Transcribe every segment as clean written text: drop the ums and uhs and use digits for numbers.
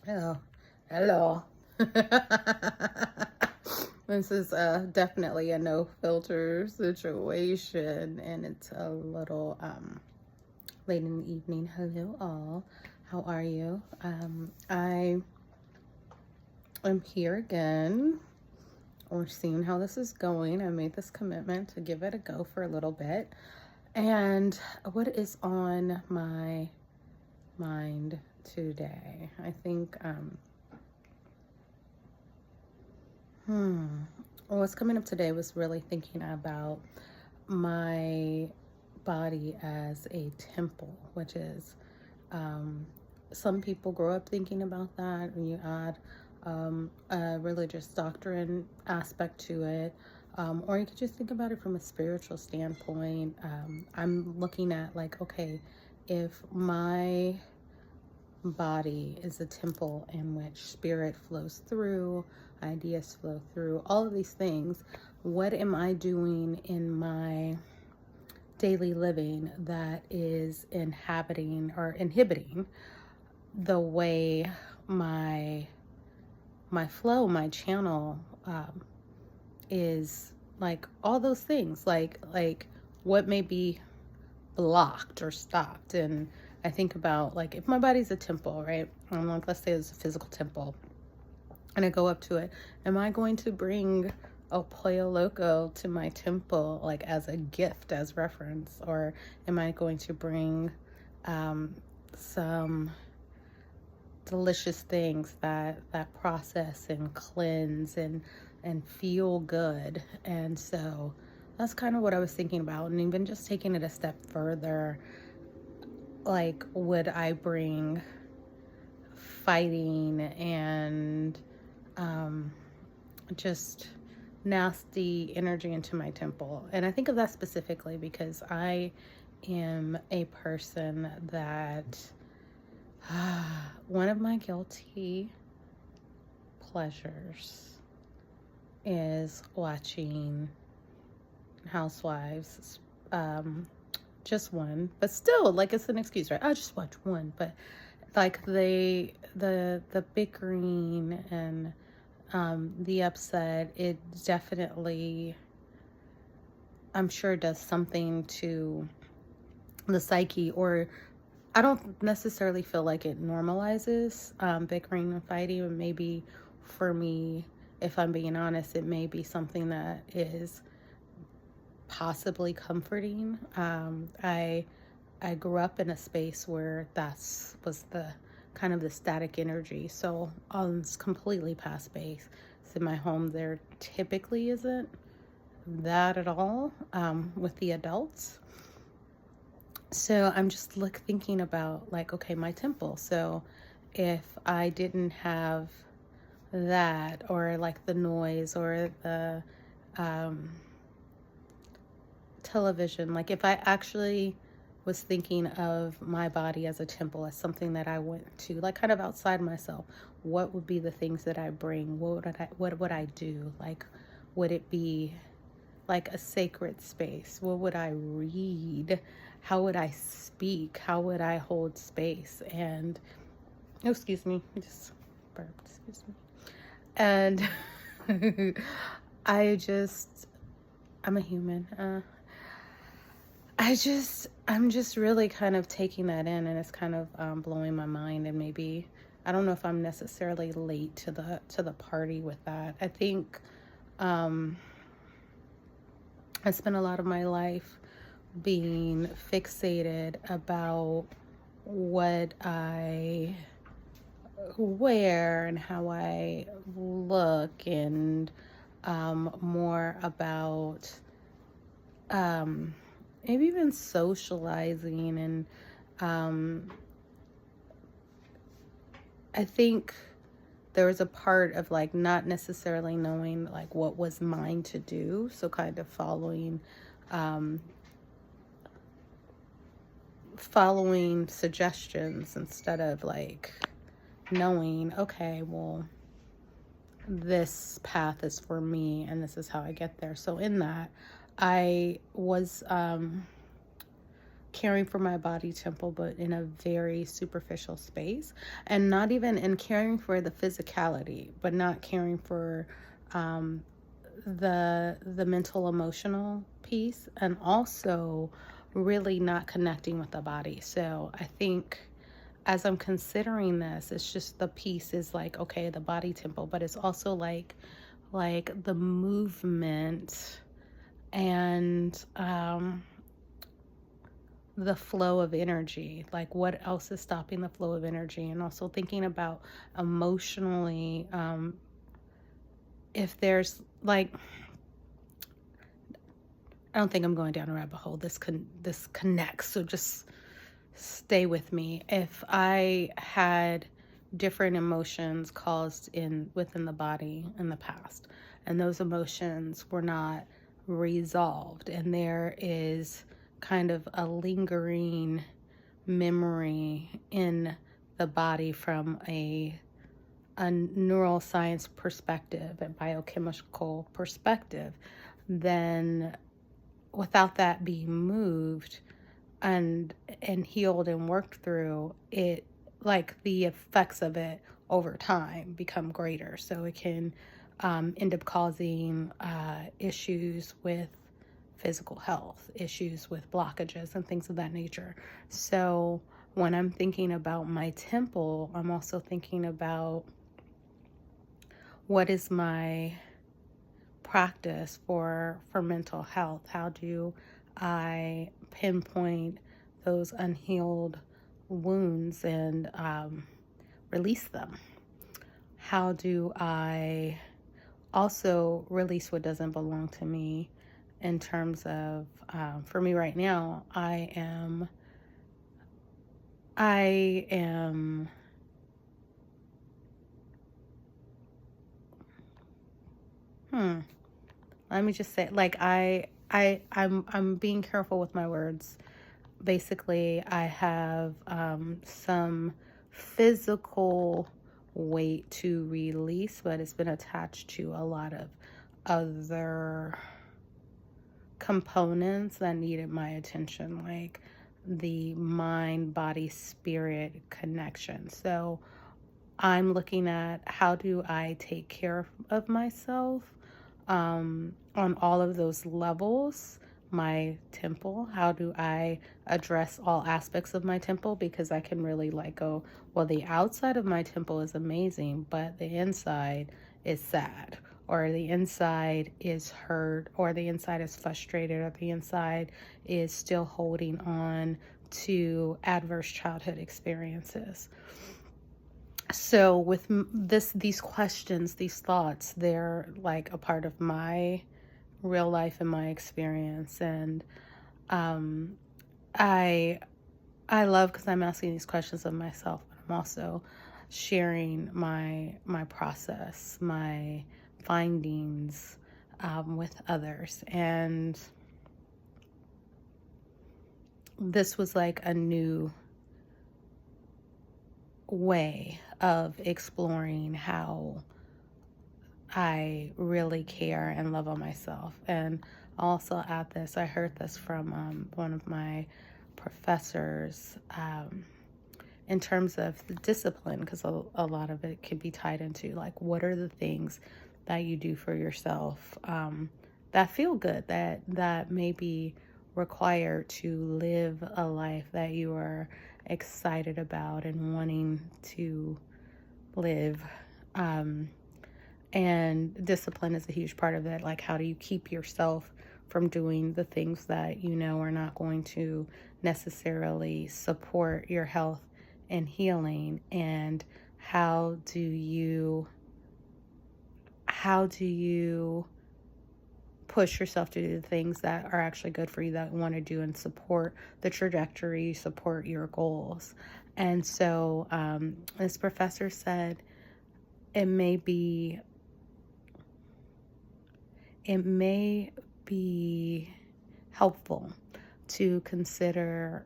Oh, hello. This is definitely a no filter situation, and it's a little late in the evening. Hello, all. How are you? I am here again. We're seeing how this is going. I made this commitment to give it a go for a little bit. And what is on my mind today? I think what's coming up today was really thinking about my body as a temple, which is some people grow up thinking about that, and you add a religious doctrine aspect to it, or you could just think about it from a spiritual standpoint. I'm looking at like, okay, if my body is a temple in which spirit flows through, ideas flow through, all of these things, what am I doing in my daily living that is inhibiting the way my flow, my channel is, like all those things, like what may be blocked or stopped. And I think about, like, if my body's a temple, right? Like, let's say it's a physical temple, and I go up to it, am I going to bring a pollo loco to my temple, like as a gift, as reference, or am I going to bring some delicious things that process and cleanse and feel good? And so that's kind of what I was thinking about. And even just taking it a step further, like, would I bring fighting and just nasty energy into my temple? And I think of that specifically because I am a person that one of my guilty pleasures is watching Housewives. Just one, but still, like, it's an excuse, right? I'll just watch one. But like the bickering and the upset, it definitely, I'm sure, does something to the psyche. Or I don't necessarily feel like it normalizes bickering and fighting. And maybe for me, if I'm being honest, it may be something that is possibly comforting. I grew up in a space where was the kind of the static energy. So it's completely past base. So in my home, there typically isn't that at all with the adults. So I'm just thinking about, like, okay, my temple. So if I didn't have that, or like the noise, or the television, like if I actually was thinking of my body as a temple, as something that I went to, like, kind of outside myself, what would be the things that I bring? What would I do? Like, would it be like a sacred space? What would I read? How would I speak? How would I hold space? And oh, excuse me, I just burped, excuse me. And I'm a human. I'm just really kind of taking that in, and it's kind of blowing my mind. And maybe, I don't know if I'm necessarily late to the party with that. I think I spent a lot of my life being fixated about what I wear and how I look, and more about maybe even socializing. And I think there was a part of, like, not necessarily knowing, like, what was mine to do. So kind of following suggestions instead of, like, knowing, okay, well, this path is for me and this is how I get there. So in that, I was caring for my body temple, but in a very superficial space, and not even in caring for the physicality, but not caring for the mental emotional piece, and also really not connecting with the body. So I think as I'm considering this, it's just the piece is like, okay, the body temple, but it's also like the movement and the flow of energy, like what else is stopping the flow of energy, and also thinking about emotionally, if there's like, I don't think I'm going down a rabbit hole. This connects, so just stay with me. If I had different emotions caused within the body in the past, and those emotions were not resolved, and there is kind of a lingering memory in the body from a neuroscience perspective and biochemical perspective, then without that being moved and healed and worked through, it, like, the effects of it over time become greater. So it can end up causing issues with physical health, issues with blockages and things of that nature. So when I'm thinking about my temple, I'm also thinking about what is my practice for mental health. How do I pinpoint those unhealed wounds and release them? How do I also release what doesn't belong to me, in terms of, for me right now, I am let me just say, like, I'm being careful with my words. Basically, I have some physical weight to release, but it's been attached to a lot of other components that needed my attention, like the mind, body, spirit connection. So I'm looking at, how do I take care of myself on all of those levels. My temple, how do I address all aspects of my temple? Because I can really like go, well, the outside of my temple is amazing, but the inside is sad, or the inside is hurt, or the inside is frustrated, or the inside is still holding on to adverse childhood experiences. So with these questions, these thoughts, they're like a part of my real life and my experience. And I love, because I'm asking these questions of myself, but I'm also sharing my process, my findings with others. And this was like a new way of exploring how I really care and love on myself. And also add this, I heard this from one of my professors, in terms of the discipline, because a lot of it can be tied into, like, what are the things that you do for yourself that feel good, that may be required to live a life that you are excited about and wanting to live. And discipline is a huge part of it. Like, how do you keep yourself from doing the things that you know are not going to necessarily support your health and healing? And how do you push yourself to do the things that are actually good for you, that you want to do, and support the trajectory, support your goals? And so this professor said it may be helpful to consider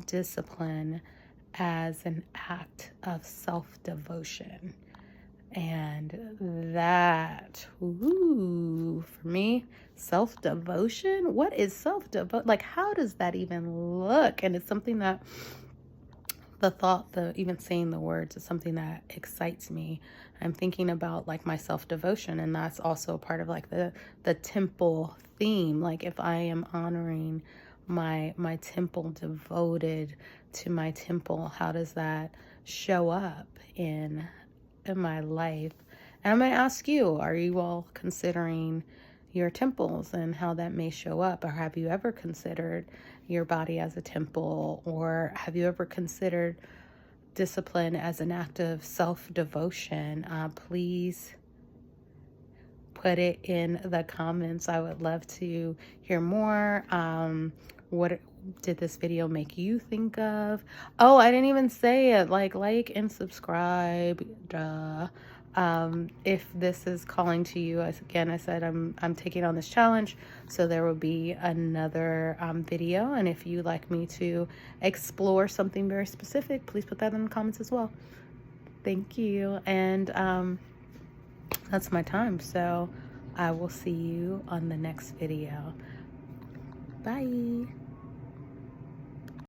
discipline as an act of self-devotion. And that, ooh, for me, self-devotion. What is self-devotion? Like, how does that even look? And it's something that even saying the words is something that excites me. I'm thinking about like my self-devotion, and that's also part of like the temple theme. Like, if I am honoring my temple, devoted to my temple, how does that show up in my life? And I'm going to ask you, are you all considering your temples and how that may show up? Or have you ever considered your body as a temple? Or have you ever considered discipline as an act of self-devotion? Please put it in the comments. I would love to hear more. What did this video make you think of? Oh, I didn't even say it. Like and subscribe. Duh. If this is calling to you, again, I said I'm taking on this challenge, so there will be another video. And if you'd like me to explore something very specific, please put that in the comments as well. Thank you. And that's my time. So I will see you on the next video. Bye.